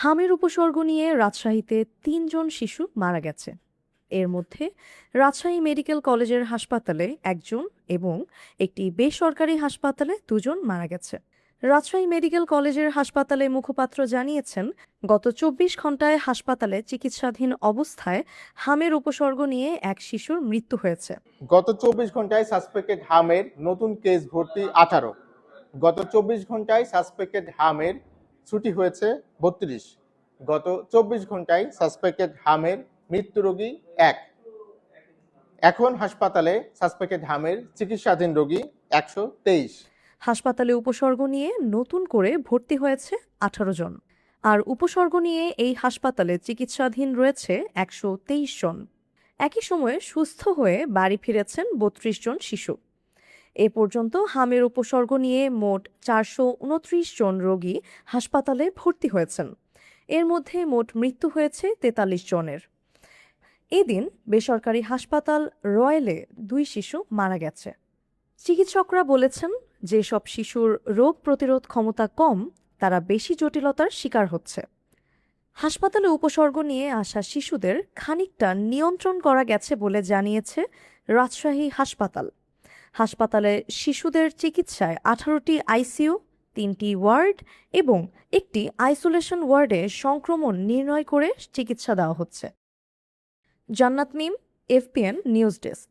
হামের উপসর্গ নিয়ে রাজশাহীতে ৩ জন শিশু মারা গেছে। এর মধ্যে রাজশাহী মেডিকেল কলেজের হাসপাতালে ১ জন এবং একটি বেসরকারি হাসপাতালে ২ জন মারা গেছে। রাজশাহী মেডিকেল কলেজের হাসপাতালে মুখপাত্র জানিয়েছেন, গত ২৪ ঘণ্টায় হাসপাতালে চিকিৎসাধীন অবস্থায় হামের উপসর্গ নিয়ে এক শিশুর মৃত্যু হয়েছে। গত ২৪ ঘন্টায় সাসপেক্টেড হামের নতুন কেস ভর্তি ১৮। গত ২৪ ঘন্টায় সাসপেক্টেড হামের ছুটি হয়েছে ৩২। গত ২৪ ঘন্টায় সাসপেক্টেড হামের মৃত্যু রোগী ১। এখন হাসপাতালে সাসপেক্টেড হামের চিকিৎসাধীন রোগী ১২৩। হাসপাতালে উপসর্গ নিয়ে নতুন করে ভর্তি হয়েছে ১৮ জন, আর উপসর্গ নিয়ে এই হাসপাতালে চিকিৎসাধীন রয়েছে ১২৩ জন। একই সময়ে সুস্থ হয়ে বাড়ি ফিরেছেন ৩২ জন শিশু। এ পর্যন্ত হামের উপসর্গ নিয়ে মোট ৪২৯ জন রোগী হাসপাতালে ভর্তি হয়েছেন। এর মধ্যে মোট মৃত্যু হয়েছে ৪৩ জনের। এদিন বেসরকারি হাসপাতাল রয়েলে ২ শিশু মারা গেছে। চিকিৎসকরা বলেছেন, যেসব শিশুর রোগ প্রতিরোধ ক্ষমতা কম তারা বেশি জটিলতার শিকার হচ্ছে। হাসপাতালে উপসর্গ নিয়ে আসা শিশুদের খানিকটা নিয়ন্ত্রণ করা গেছে বলে জানিয়েছে রাজশাহী হাসপাতাল। হাসপাতালে শিশুদের চিকিৎসায় ১৮টি আইসিইউ, ৩টি ওয়ার্ড এবং একটি আইসোলেশন ওয়ার্ডে সংক্রমণ নির্ণয় করে চিকিৎসা দেওয়া হচ্ছে। জান্নাত মিম, এফপিএন নিউজ ডেস্ক।